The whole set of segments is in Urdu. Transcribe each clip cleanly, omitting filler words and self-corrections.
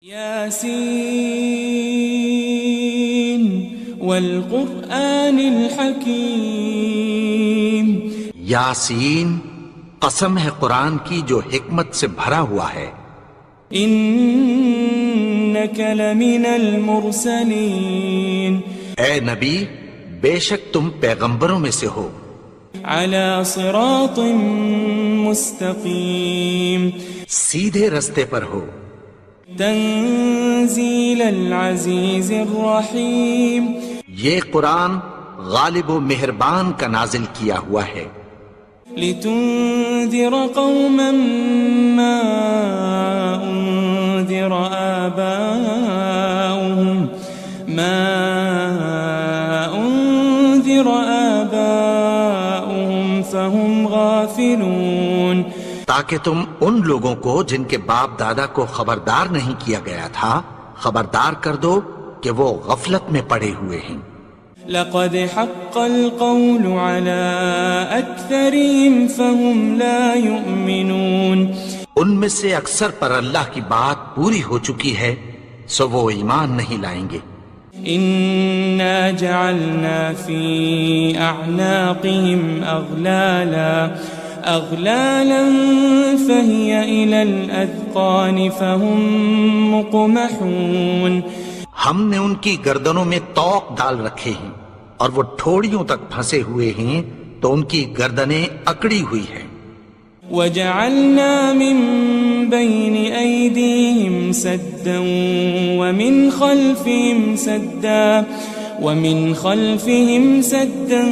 یاسین والقرآن الحکیم، یاسین قسم ہے قرآن کی جو حکمت سے بھرا ہوا ہے۔ انک لمن المرسلین، اے نبی بے شک تم پیغمبروں میں سے ہو۔ علی صراط مستقیم، سیدھے رستے پر ہو۔ تنزیل العزیز الرحیم، یہ قرآن غالب و مہربان کا نازل کیا ہوا ہے۔ لتنذر قوما ما انذر آباؤهم فهم غافلون، تاکہ تم ان لوگوں کو جن کے باپ دادا کو خبردار نہیں کیا گیا تھا خبردار کر دو کہ وہ غفلت میں پڑے ہوئے ہیں۔ لقد حق القول على أكثرهم فهم لا يؤمنون، ان میں سے اکثر پر اللہ کی بات پوری ہو چکی ہے سو وہ ایمان نہیں لائیں گے۔ إنا جعلنا في أعناقهم أغلالا فهي إلى الأذقان فهم مقمحون، ہم نے ان کی گردنوں میں طوق ڈال رکھے ہیں اور وہ ٹھوڑیوں تک پھنسے ہوئے ہیں تو ان کی گردنیں اکڑی ہوئی ہیں۔ وجعلنا من بين أيديهم سدا ومن خلفهم سدا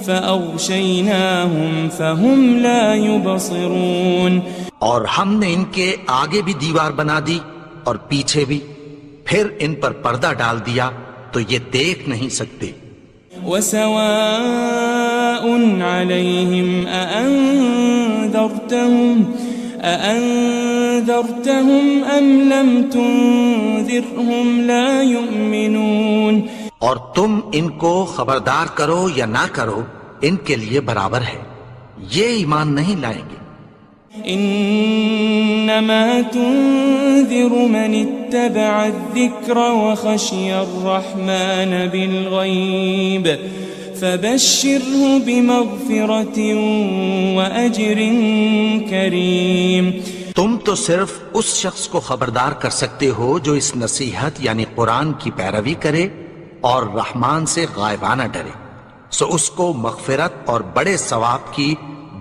فأغشيناهم فهم لا يبصرون، اور ہم نے ان کے آگے بھی دیوار بنا دی اور پیچھے بھی، پھر ان پر پردہ ڈال دیا تو یہ دیکھ نہیں سکتے۔ وسواء عليهم أأنذرتهم أم لم تنذرهم لا يؤمنون، اور تم ان کو خبردار کرو یا نہ کرو ان کے لیے برابر ہے، یہ ایمان نہیں لائیں گے۔ انما تنذر من اتبع الذکر وخشی الرحمن بالغیب فبشره بمغفرة واجر کریم، تم تو صرف اس شخص کو خبردار کر سکتے ہو جو اس نصیحت یعنی قرآن کی پیروی کرے اور رحمان سے غائبانہ ڈرے، سو اس کو مغفرت اور بڑے ثواب کی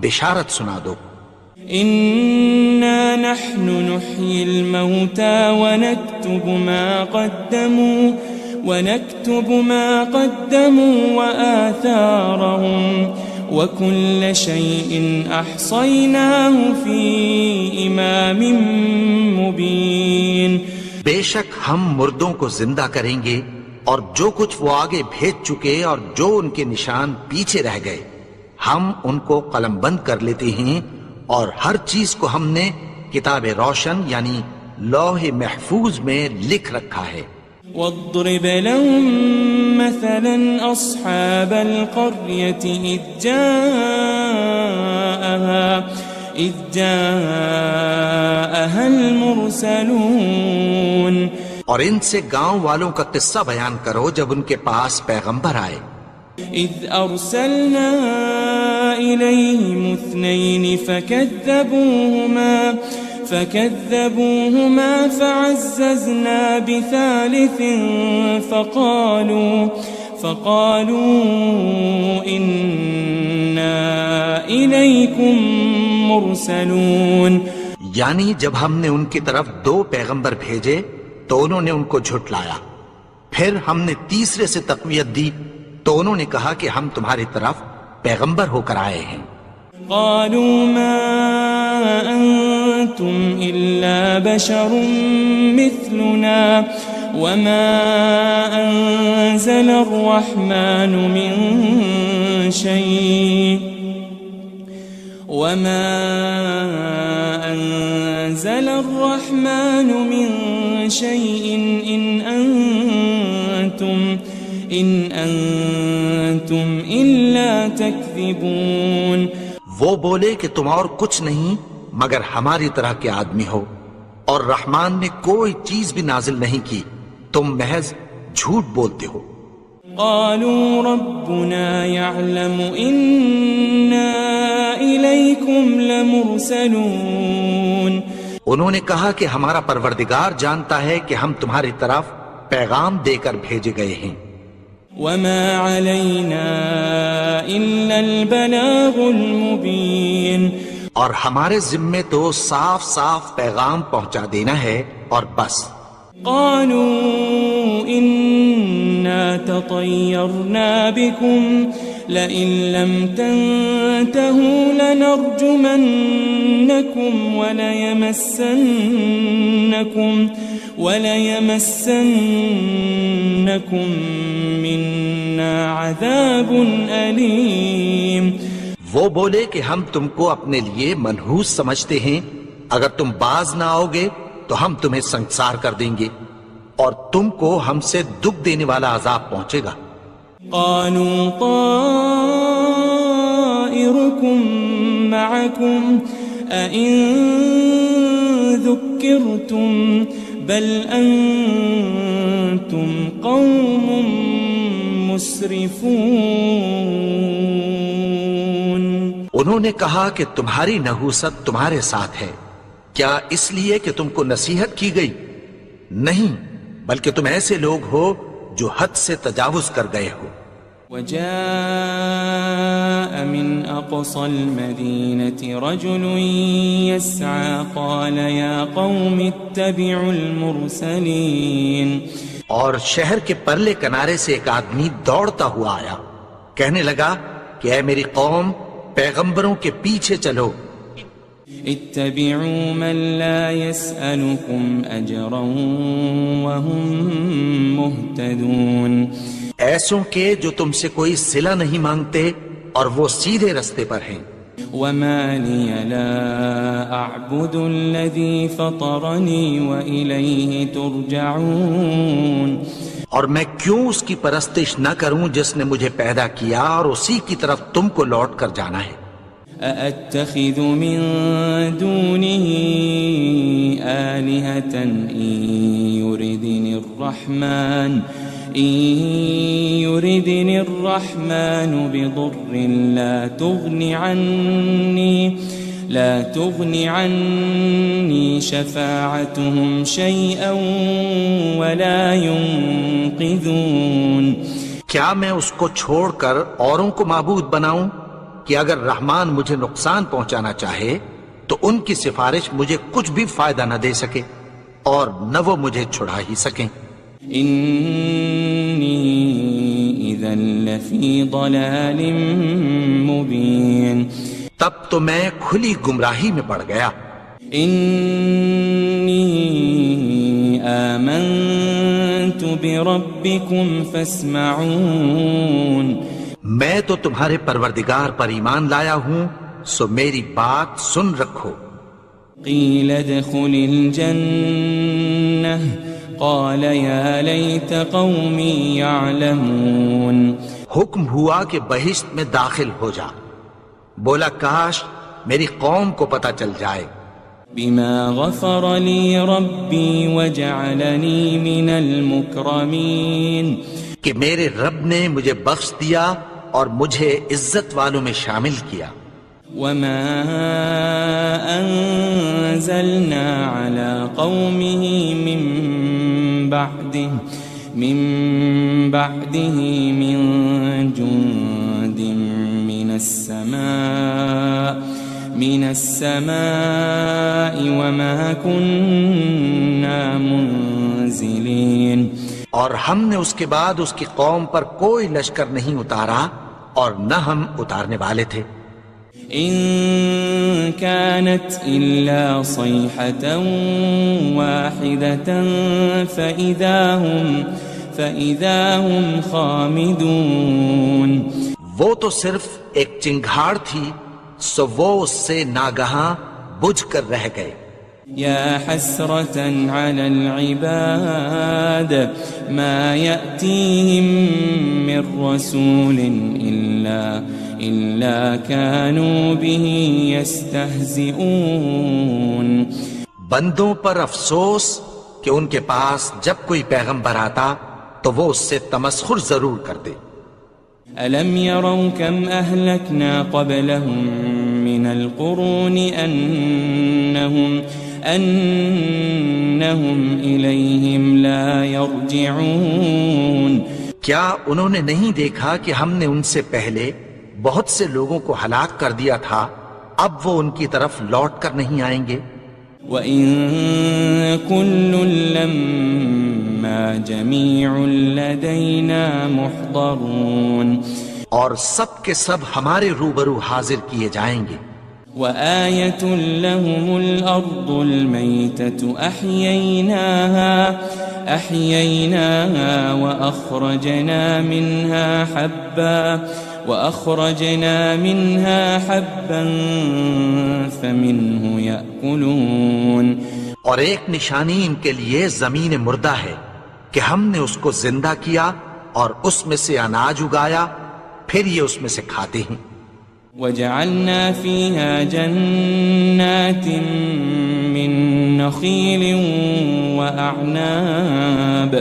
بشارت سنا دو۔ إنا نحن نحيي الموتى ونكتب ما قدموا وآثارهم وكل شيء أحصيناه في إمام مبين، بے شک ہم مردوں کو زندہ کریں گے اور جو کچھ وہ آگے بھیج چکے اور جو ان کے نشان پیچھے رہ گئے ہم ان کو قلم بند کر لیتے ہیں، اور ہر چیز کو ہم نے کتاب روشن یعنی لوح محفوظ میں لکھ رکھا ہے۔ واضرب لهم مثلا أصحاب القرية إذ جاءها المرسلون، اور ان سے گاؤں والوں کا قصہ بیان کرو جب ان کے پاس پیغمبر آئے۔ إذ أرسلنا إليهم 2 فكذبوهما فعززنا بثالث فقالوا إنا إليكم مرسلون، یعنی جب ہم نے ان کی طرف 2 پیغمبر بھیجے تو انہوں نے ان کو جھٹلایا، پھر ہم نے تیسرے سے تقویت دی تو انہوں نے کہا کہ ہم تمہاری طرف پیغمبر ہو کر آئے ہیں۔ قالوا ما أنتم إلا بشر مثلنا وما أنزل الرحمن من شيء إن أنتم إلا تكذبون، وہ بولے کہ تم اور کچھ نہیں مگر ہماری طرح کے آدمی ہو، اور رحمان نے کوئی چیز بھی نازل نہیں کی، تم محض جھوٹ بولتے ہو۔ قالوا ربنا يعلم إنا إليكم لمرسلون، انہوں نے کہا کہ ہمارا پروردگار جانتا ہے کہ ہم تمہاری طرف پیغام دے کر بھیجے گئے ہیں۔ وما علينا إلا البلاغ المبين، اور ہمارے ذمے تو صاف صاف پیغام پہنچا دینا ہے اور بس۔ قالوا إنا تطيرنا بكم لئن لم تنتهوا لنرجمنكم وليمسنكم منا عذاب أليم۔ وہ بولے کہ ہم تم کو اپنے لیے منحوس سمجھتے ہیں، اگر تم باز نہ آؤ گے تو ہم تمہیں سنسار کر دیں گے اور تم کو ہم سے دکھ دینے والا عذاب پہنچے گا۔ قالوا طائركم معكم أئن ذكرتم بل أنتم قوم مسرفون۔ انہوں نے کہا کہ تمہاری نحوست تمہارے ساتھ ہے، کیا اس لیے کہ تم کو نصیحت کی گئی؟ نہیں، بلکہ تم ایسے لوگ ہو جو حد سے تجاوز کر گئے ہو۔ وجاء من أقصى المدينة رجل يسعى قال يا قوم اتبعوا المرسلين۔ اور شہر کے پرلے کنارے سے ایک آدمی دوڑتا ہوا آیا، کہنے لگا کہ اے میری قوم، پیغمبروں کے پیچھے چلو۔ اتبعوا من لا يسألكم أجرا وهم مهتدون، ایسوں کے جو تم سے کوئی صلہ نہیں مانگتے اور وہ سیدھے رستے پر ہیں۔ وما لي لا أعبد الذي فطرني وإليه ترجعون، اور میں کیوں اس کی پرستش نہ کروں جس نے مجھے پیدا کیا اور اسی کی طرف تم کو لوٹ کر جانا ہے۔ أأتخذ من دونه آلهة إن يردني الرحمن بضر لا تغن عني شفاعتهم شيئا ولا ينقذون۔ کیا میں اس کو چھوڑ کر اوروں کو معبود بناؤں کہ اگر رحمان مجھے نقصان پہنچانا چاہے تو ان کی سفارش مجھے کچھ بھی فائدہ نہ دے سکے اور نہ وہ مجھے چھڑا ہی سکیں۔ إني إذا لفي ضلال مبين، تب تو میں کھلی گمراہی میں پڑ گیا۔ إني آمنت بربكم فاسمعون، میں تو تمہارے پروردگار پر ایمان لایا ہوں، سو میری بات سن رکھو۔ قيل ادخل الجنة قال يا ليت قومي يعلمون، حکم ہوا کہ بہشت میں داخل ہو جا، بولا کاش میری قوم کو پتہ چل جائے۔ بما غفر لي ربي وجعلني من المكرمين، کہ میرے رب نے مجھے بخش دیا اور مجھے عزت والوں میں شامل کیا۔ وما أنزلنا على قومه من بعده من جند من السماء وما كنا منزلين، اور ہم نے اس کے بعد اس کی قوم پر کوئی لشکر نہیں اتارا اور نہ ہم اتارنے والے تھے۔ إن كانت إلا صيحة واحدة فإذا هم خامدون، وہ تو صرف ایک چنگھاڑ تھی، سو وہ اس سے ناگہاں بجھ کر رہ گئے۔ يا حسرة على العباد ما يأتيهم من رسول إلا كانوا به يستهزئون بندوں پر افسوس کہ ان کے پاس جب کوئی پیغمبر آتا تو وہ اس سے تمسخر ضرور کرتے. ألم يروا كم أهلكنا قبلهم من القرون أنهم إليهم لا يرجعون کیا انہوں نے نہیں دیکھا کہ ہم نے ان سے پہلے بہت سے لوگوں کو ہلاک کر دیا تھا، اب وہ ان کی طرف لوٹ کر نہیں آئیں گے. وَإِن كُلٌّ لَمَّا جَمِيعٌ لَدَيْنَا مُحْضَرُونَ اور سب کے سب ہمارے روبرو حاضر کیے جائیں گے. وَآيَةٌ لَهُمُ الْأَرْضُ الْمَيْتَةُ أَحْيَيْنَاهَا وَأَخْرَجْنَا مِنْهَا حَبًّا فَمِنْهُ يَأْكُلُونَ اور ایک نشانی ان کے لیے زمین مردہ ہے کہ ہم نے اس کو زندہ کیا اور اس میں سے اناج اگایا، پھر یہ اس میں سے کھاتے ہیں. وَجَعَلْنَا فِيهَا جَنَّاتٍ مِّن نَخِيلٍ وَأَعْنَابٍ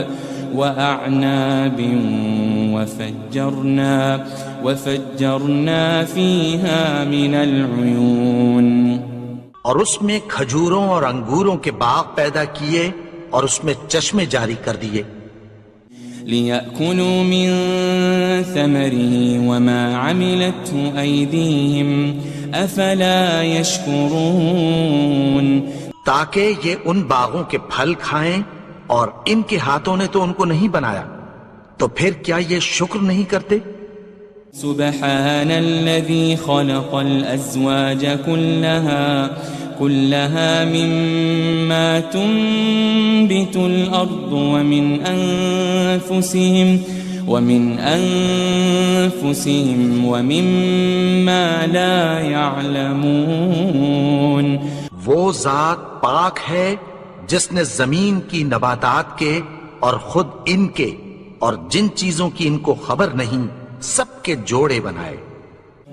وَفَجَّرْنَا فِيهَا مِنَ الْعُيُونِ اور اس میں کھجوروں اور انگوروں کے باغ پیدا کیے اور اس میں چشمے جاری کر دیے. لِيَأْكُلُوا مِن ثَمَرِهِ وَمَا عَمِلَتْهُ أَيْدِيهِمْ أَفَلَا يَشْكُرُونَ تاکہ یہ ان باغوں کے پھل کھائیں اور ان کے ہاتھوں نے تو ان کو نہیں بنایا، تو پھر کیا یہ شکر نہیں کرتے؟ سبحان الذي خلق الأزواج كلها مما تنبت الأرض ومن أنفسهم ومما لا يعلمون وہ ذات پاک ہے جس نے زمین کی نباتات کے اور خود ان کے اور جن چیزوں کی ان کو خبر نہیں سب کے جوڑے بنائے.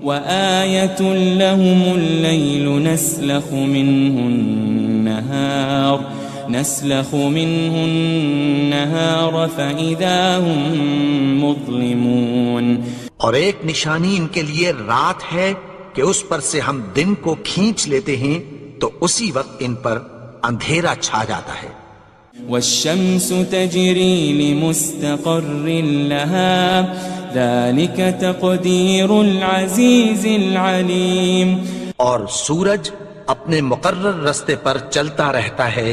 وَآيَةٌ لَهُمُ اللَّيْلُ نَسْلَخُ مِنْهُ النَّهَارَ فَإِذَا هُمْ مُظْلِمُونَ اور ایک نشانی ان کے لیے رات ہے کہ اس پر سے ہم دن کو کھینچ لیتے ہیں تو اسی وقت ان پر اندھیرا چھا جاتا ہے. وَالشَّمْسُ تَجْرِي لِمُسْتَقَرٍّ لَهَا ذَلِكَ تَقْدِيرُ الْعَزِيزِ الْعَلِيمِ اور سورج اپنے مقرر رستے پر چلتا رہتا ہے،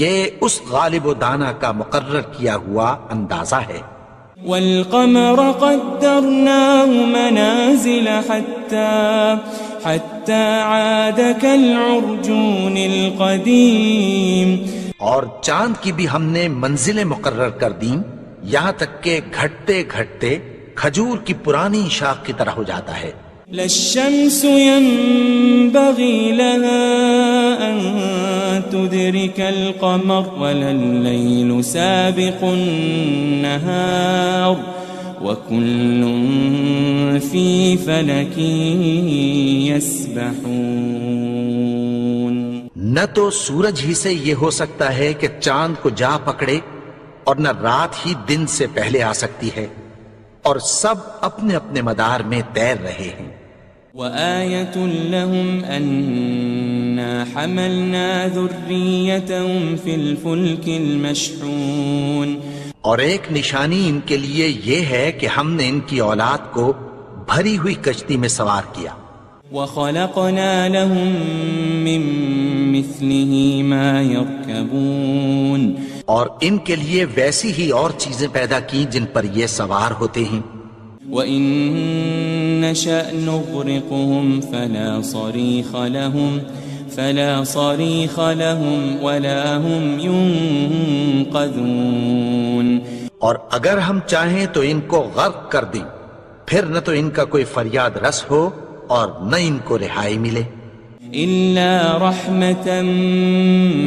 یہ اس غالب و دانا کا مقرر کیا ہوا اندازہ ہے. وَالْقَمَرَ قَدَّرْنَاهُ مَنَازِلَ حَتَّى عَادَ كَالْعُرْجُونِ الْقَدِيمِ اور چاند کی بھی ہم نے منزلیں مقرر کر دیں، یہاں تک کہ گھٹتے گھٹتے کھجور کی پرانی شاخ کی طرح ہو جاتا ہے. لَلشَّمْسُ يَنبَغِي لَهَا أَن تُدْرِكَ الْقَمَرَ وَلَا اللَّيْلُ سَابِقُ النَّهَارِ وَكُلٌّ فِي فَلَكٍ يَسْبَحُونَ نہ تو سورج ہی سے یہ ہو سکتا ہے کہ چاند کو جا پکڑے اور نہ رات ہی دن سے پہلے آ سکتی ہے، اور سب اپنے اپنے مدار میں تیر رہے ہیں. وَآيَةٌ لَهُمْ أَنَّا حَمَلْنَا ذُرِّيَّتَهُمْ فِي الْفُلْكِ الْمَشْحُونِ اور ایک نشانی ان کے لیے یہ ہے کہ ہم نے ان کی اولاد کو بھری ہوئی کشتی میں سوار کیا. وَخَلَقْنَا لَهُم مِّن مِّثْلِهِ مَا يَرْكَبُونَ اور ان کے لیے ویسی ہی اور چیزیں پیدا کی جن پر یہ سوار ہوتے ہیں. وَإِن نَّشَأْ نُغْرِقْهُمْ فَلَا صَرِيخَ لَهُمْ وَلَا هُمْ يُنقَذُونَ اور اگر ہم چاہیں تو ان کو غرق کر دیں، پھر نہ تو ان کا کوئی فریاد رس ہو اور نہ ان کو رہائی ملے. إِلَّا رَحْمَةً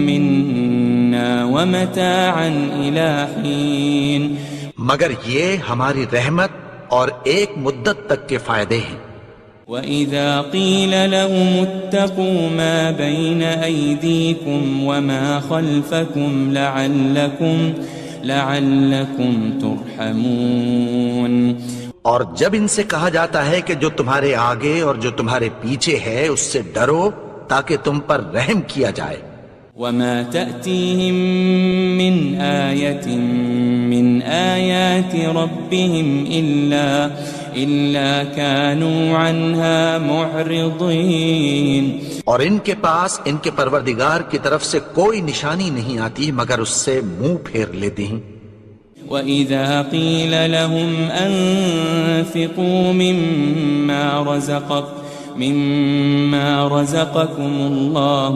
مِّنَّا وَمَتَاعًا إِلَىٰ حِينٍ مگر یہ ہماری رحمت اور ایک مدت تک کے فائدے ہیں. وَإِذَا قِيلَ لَهُمُ اتَّقُوا مَا بَيْنَ أَيْدِيكُمْ وَمَا خَلْفَكُمْ لَعَلَّكُمْ تُرْحَمُونَ اور جب ان سے کہا جاتا ہے کہ جو تمہارے آگے اور جو تمہارے پیچھے ہے اس سے ڈرو تاکہ تم پر رحم کیا جائے. وَمَا تَأْتِيهِم مِّنْ آيَةٍ مِّنْ آيَاتِ رَبِّهِمْ إِلَّا كَانُوا عَنْهَا مُعْرِضِينَ. اور ان کے پاس ان کے پروردگار کی طرف سے کوئی نشانی نہیں آتی مگر اس سے منہ پھیر لیتے ہیں. وَإِذَا قِيلَ لَهُمْ أَنفِقُوا مِمَّا رَزَقَكُمُ اللَّهُ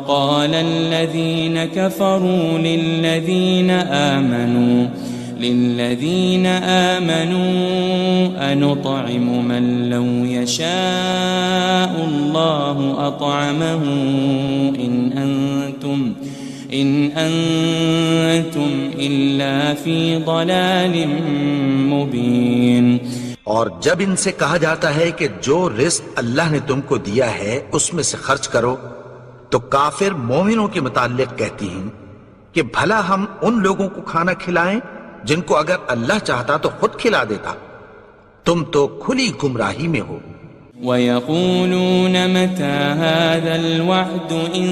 قَالَ الَّذِينَ كَفَرُوا لِلَّذِينَ آمَنُوا أَنُطْعِمُ مَن لَّوْ يَشَاءُ اللَّهُ أَطْعَمَهُ إِنْ أَنْتُمْ إِلَّا فِي ضَلَالٍ مُبِينٍ. اور جب ان سے کہا جاتا ہے کہ جو رزق اللہ نے تم کو دیا ہے اس میں سے خرچ کرو تو کافر مومنوں کے متعلق کہتی ہیں کہ بھلا ہم ان لوگوں کو کھانا کھلائیں جن کو اگر اللہ چاہتا تو خود کھلا دیتا. تم تو کھلی گمراہی میں ہو. وَيَقُولُونَ مَتَى هَذَا الْوَعْدُ إِن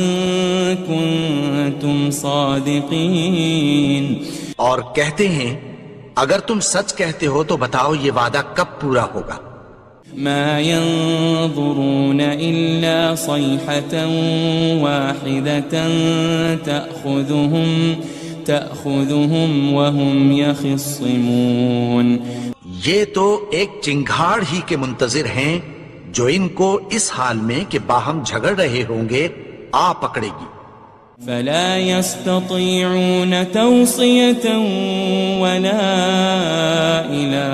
كُنتُمْ صَادِقِينَ. اور کہتے ہیں اگر تم سچ کہتے ہو تو بتاؤ یہ وعدہ کب پورا ہوگا. مَا يَنظُرُونَ إِلَّا صَيْحَةً وَاحِدَةً تَأْخُذُهُمْ وَهُمْ يَخِصِّمُونَ. یہ تو ایک چنگھاڑ ہی کے منتظر ہیں جو ان کو اس حال میں کہ باہم جھگڑ رہے ہوں گے آ پکڑے گی. فَلَا يَسْتَطِيعُونَ تَوْصِيَةً وَلَا إِلَىٰ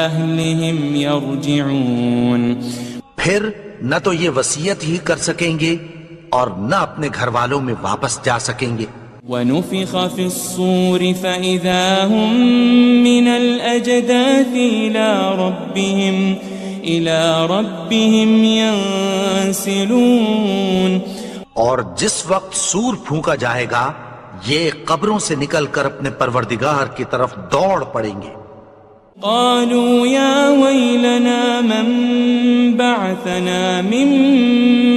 أَهْلِهِمْ يَرْجِعُونَ. پھر نہ تو یہ وصیت ہی کر سکیں گے اور نہ اپنے گھر والوں میں واپس جا سکیں گے. وَنُفِخَ فِي الصُّورِ فَإِذَا هُم مِّنَ الْأَجْدَاثِ إِلَىٰ رَبِّهِمْ يَنسِلُونَ. اور جس وقت سور پھونکا جائے گا یہ قبروں سے نکل کر اپنے پروردگار کی طرف دوڑ پڑیں گے. قالوا يا ويلنا من بعثنا من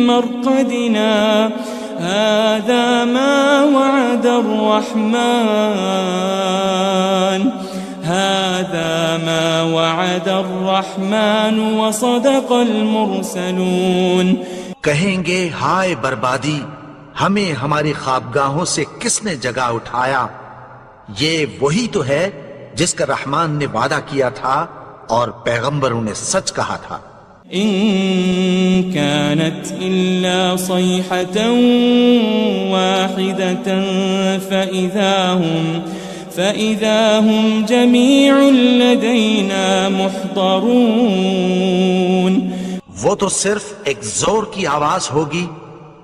مرقدنا هذا ما وعد الرحمن وصدق المرسلون. کہیں گے ہائے بربادی، ہمیں ہماری خوابگاہوں سے کس نے جگا اٹھایا. یہ وہی تو ہے جس کا رحمان نے وعدہ کیا تھا اور پیغمبروں نے سچ کہا تھا. ان كانت الا صيحة واحدة فإذا هم جميع لدينا محضرون. وہ تو صرف ایک زور کی آواز ہوگی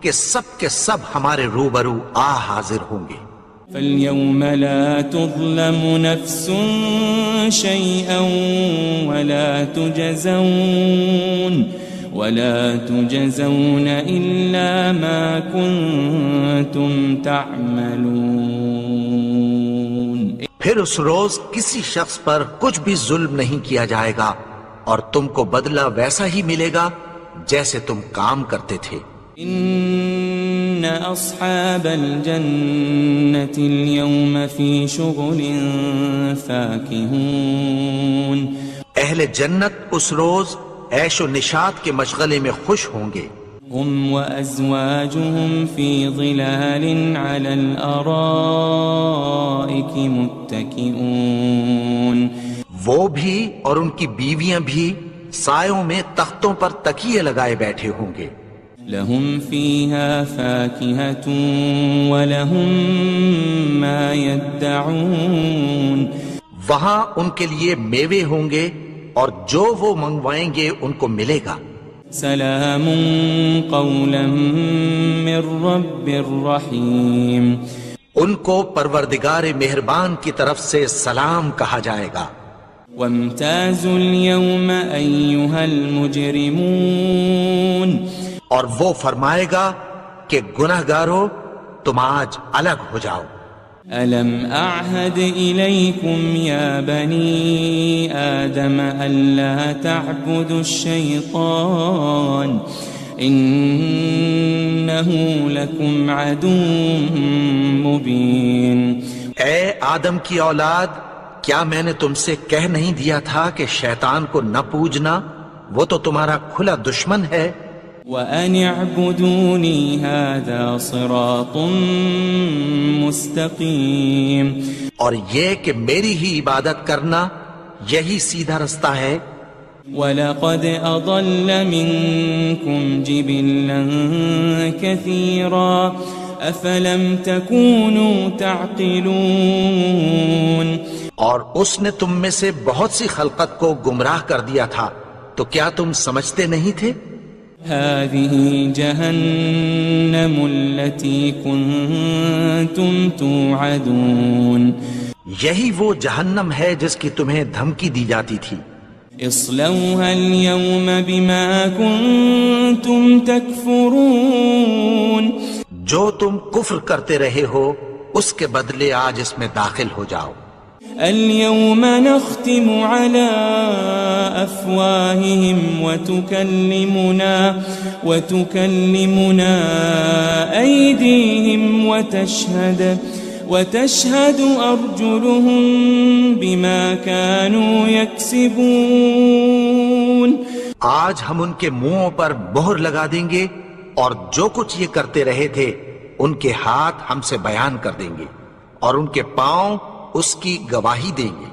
کہ سب کے سب ہمارے روبرو آ حاضر ہوں گے. فَالْيَوْمَ لَا تُظْلَمُ نَفْسٌ شَيْئًا وَلَا تُجَزَوْنَ إِلَّا مَا كُنتُمْ تَعْمَلُونَ. پھر اس روز کسی شخص پر کچھ بھی ظلم نہیں کیا جائے گا اور تم کو بدلہ ویسا ہی ملے گا جیسے تم کام کرتے تھے. ان اصحاب الجنة اليوم في شغل فاكهون. اہل جنت اس روز عیش و نشاط کے مشغلے میں خوش ہوں گے. هم وازواجهم في ظلال على الارائك متكئون. وہ بھی اور ان کی بیویاں بھی سایوں میں تختوں پر تکیے لگائے بیٹھے ہوں گے. لهم فيها فاكهة ولهم ما يدعون. وہاں ان کے لیے میوے ہوں گے اور جو وہ منگوائیں گے ان کو ملے گا. سلام قولا من رب رحیم. ان کو پروردگار مہربان کی طرف سے سلام کہا جائے گا۔ وامتازوا اليوم أيها المجرمون، اور وہ فرمائے گا کہ گنہگارو تم آج الگ ہو جاؤ۔ ألم أعهد إليكم يا بني آدم ألا تعبدوا الشيطان إنه لكم عدو مبين۔ اے آدم کی اولاد، کیا میں نے تم سے کہہ نہیں دیا تھا کہ شیطان کو نہ پوجنا، وہ تو تمہارا کھلا دشمن ہے۔ وَأَنِ اعْبُدُونِي هَذَا صِرَاطٌ مُسْتَقِيمٌ، اور یہ کہ میری ہی عبادت کرنا یہی سیدھا رستہ ہے۔ وَلَقَدْ أَضَلَّ مِنكُمْ جِبِلًّا كَثِيرًا أَفَلَمْ تَكُونُوا تَعْقِلُونَ، اور اس نے تم میں سے بہت سی خلقت کو گمراہ کر دیا تھا، تو کیا تم سمجھتے نہیں تھے؟ هذه جهنم التي كنتم توعدون، یہی وہ جہنم ہے جس کی تمہیں دھمکی دی جاتی تھی۔ اصلوها اليوم بما كنتم تكفرون، جو تم کفر کرتے رہے ہو اس کے بدلے آج اس میں داخل ہو جاؤ۔ اليوم نختم على أفواههم وتكلمنا أيديهم وتشهد أرجلهم بما كانوا يكسبون، آج ہم ان کے منہوں پر مہر لگا دیں گے اور جو کچھ یہ کرتے رہے تھے ان کے ہاتھ ہم سے بیان کر دیں گے اور ان کے پاؤں اس کی گواہی دیں گے۔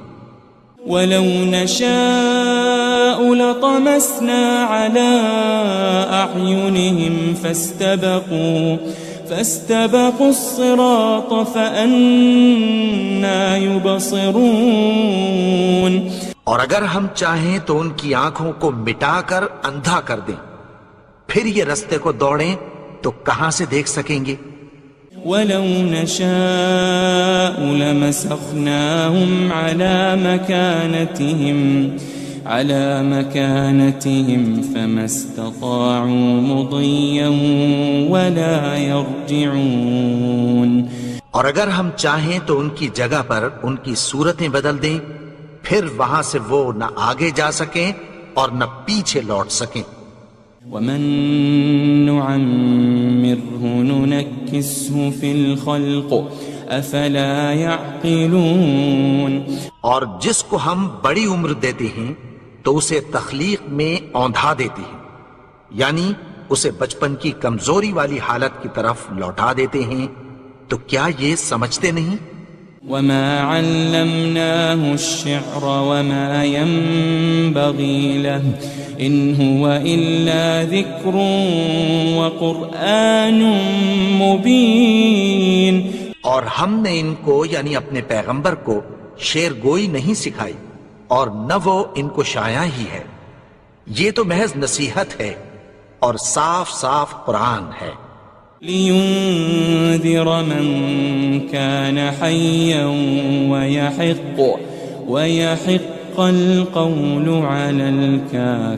وَلَوْ نَشَاءُ لَطَمَسْنَا عَلَىٰ أَعْيُنِهِمْ فَاسْتَبَقُوا الصِّرَاطَ فَأَنَّىٰ يُبْصِرُونَ، اور اگر ہم چاہیں تو ان کی آنکھوں کو مٹا کر اندھا کر دیں، پھر یہ رستے کو دوڑیں تو کہاں سے دیکھ سکیں گے؟ وَلَوْ نَشَاءُ لَمَسَخْنَاهُمْ عَلَى مَكَانَتِهِمْ فَمَا اسْتَطَاعُوا مُضِيًّا وَلَا يَرْجِعُونَ، اور اگر ہم چاہیں تو ان کی جگہ پر ان کی صورتیں بدل دیں، پھر وہاں سے وہ نہ آگے جا سکیں اور نہ پیچھے لوٹ سکیں۔ وَمَن نُعَمِّرْهُ نُنَكِّسْهُ فِي الْخَلْقِ أَفَلَا يَعْقِلُونَ، اور جس کو ہم بڑی عمر دیتے ہیں تو اسے تخلیق میں اوندھا دیتے ہیں، یعنی اسے بچپن کی کمزوری والی حالت کی طرف لوٹا دیتے ہیں، تو کیا یہ سمجھتے نہیں؟ وَمَا عَلَّمْنَاهُ الشِّعْرَ وَمَا يَنبَغِي لَهُ إِنْ هُوَ إِلَّا ذِكْرٌ وَقُرْآنٌ مُبِينٌ، اور ہم نے ان کو یعنی اپنے پیغمبر کو شعر گوئی نہیں سکھائی اور نہ وہ ان کو شایع ہی ہے، یہ تو محض نصیحت ہے اور صاف صاف قرآن ہے۔ لِيُنذِرَ مَن كَانَ حَيًّا وَيَحِقَّ الْقَوْلُ عَلَى الْكَافِرِينَ،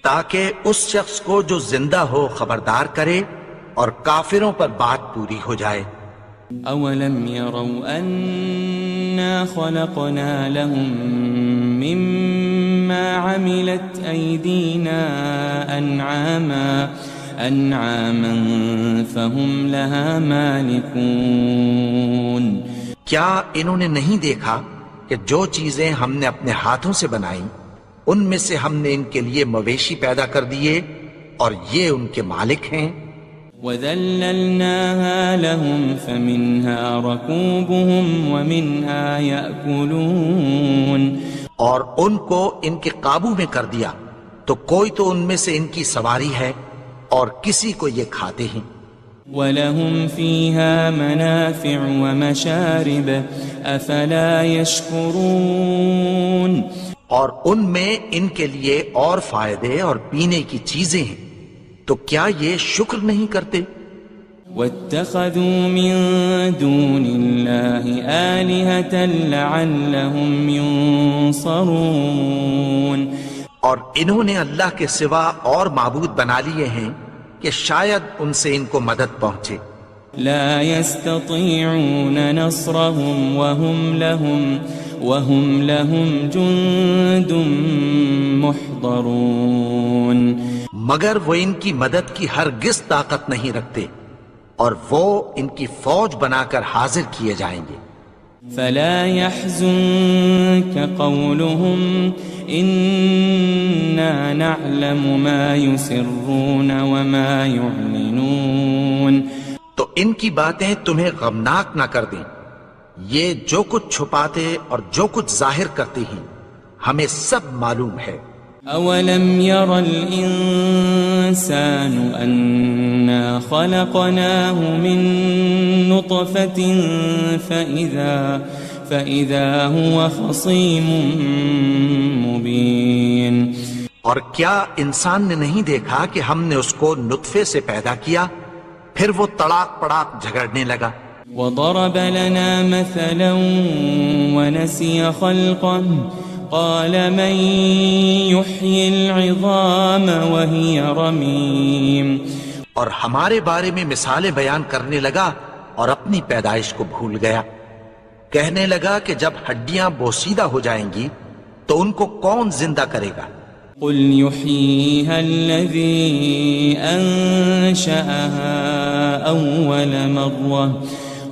تاکہ اس شخص کو جو زندہ ہو خبردار کرے اور کافروں پر بات پوری ہو جائے۔ أَوَلَمْ يَرَوْا أَنَّا خَلَقْنَا لَهُم مِّمَّا عَمِلَتْ أَيْدِينَا أَنْعَامًا فَهُمْ لَهَا مَالِكُونَ، کیا انہوں نے نہیں دیکھا کہ جو چیزیں ہم نے اپنے ہاتھوں سے بنائیں ان میں سے ہم نے ان کے لیے مویشی پیدا کر دیے اور یہ ان کے مالک ہیں۔ وَذَلَّلْنَاهَا لَهُمْ فَمِنْهَا رَكُوبُهُمْ وَمِنْهَا يَأْكُلُونَ، اور ان کو ان کے قابو میں کر دیا تو کوئی تو ان میں سے ان کی سواری ہے اور کسی کو یہ کھاتے ہیں۔ وَلَهُمْ فِيهَا مَنَافِعُ وَمَشَارِبُ أَفَلَا يَشْكُرُونَ، اور ان میں ان کے لیے اور فائدے اور پینے کی چیزیں ہیں، تو کیا یہ شکر نہیں کرتے؟ واتخذوا من دون الله آلهة لعلهم ينصرون. اور انہوں نے اللہ کے سوا اور معبود بنا لیے ہیں کہ شاید ان سے ان کو مدد پہنچے. لا يستطيعون نصرهم وهم لهم جند محضرون. مگر وہ ان کی مدد کی ہرگز طاقت نہیں رکھتے اور وہ ان کی فوج بنا کر حاضر کیے جائیں گے. فلا يحزنك قولهم إنا نعلم ما يسرون وما يعلنون. تو ان کی باتیں تمہیں غمناک نہ کر دیں. یہ جو کچھ چھپاتے اور جو کچھ ظاہر کرتے ہیں ہمیں سب معلوم ہے. أولم ير الإنسان أنا خلقناه من نطفة فإذا هو خصيم مبين. اور کیا انسان نے نہیں دیکھا کہ ہم نے اس کو نطفے سے پیدا کیا پھر وہ تڑاک پڑاک جھگڑنے لگا. وضرب لنا مثلا ونسي خلقه قال من يحيي العظام وهي رميم. اور ہمارے بارے میں مثالیں بیان کرنے لگا اور اپنی پیدائش کو بھول گیا. کہنے لگا کہ جب ہڈیاں بوسیدہ ہو جائیں گی تو ان کو کون زندہ کرے گا. قل يحييها الذي أنشأها أول مرة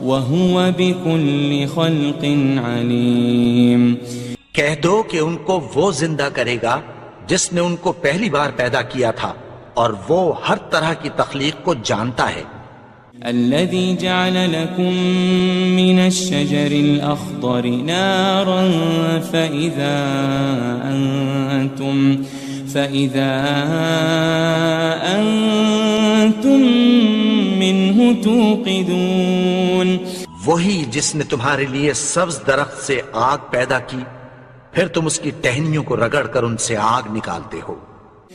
وهو بكل خلق عليم. کہہ دو کہ ان کو وہ زندہ کرے گا جس نے ان کو پہلی بار پیدا کیا تھا اور وہ ہر طرح کی تخلیق کو جانتا ہے. الذي جعل لكم من الشجر الأخضر نارا فإذا أنتم منه توقدون. وہی جس نے تمہارے لیے سبز درخت سے آگ پیدا کی پھر تم اس کی ٹہنیوں کو رگڑ کر ان سے آگ نکالتے ہو.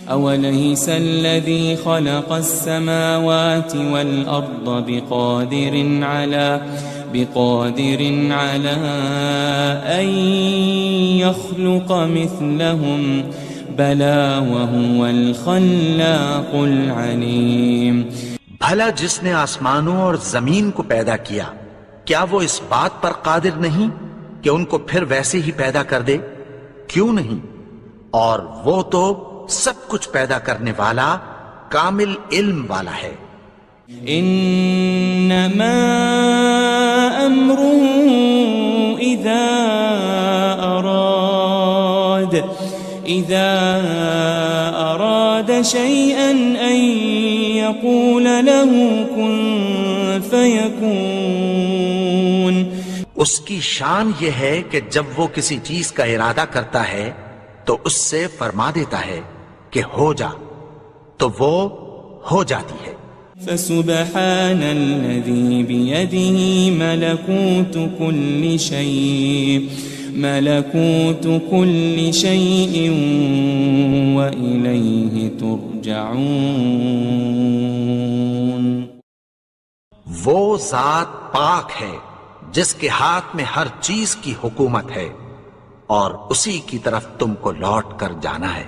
أوليس الذي خلق السماوات والأرض بقادر على أن يخلق مثلهم بلى وهو الخلاق العليم. بھلا جس نے آسمانوں اور زمین کو پیدا کیا کیا وہ اس بات پر قادر نہیں کہ ان کو پھر ویسے ہی پیدا کر دے؟ کیوں نہیں؟ اور وہ تو سب کچھ پیدا کرنے والا کامل علم والا ہے. انما امره اذا اراد شيئا ان يقول له كن فيكون. اس کی شان یہ ہے کہ جب وہ کسی چیز کا ارادہ کرتا ہے تو اس سے فرما دیتا ہے کہ ہو جا تو وہ ہو جاتی ہے. فسبحان الذي بيده ملكوت كل شيء وإليه ترجعون. وہ ذات پاک ہے جس کے ہاتھ میں ہر چیز کی حکومت ہے اور اسی کی طرف تم کو لوٹ کر جانا ہے.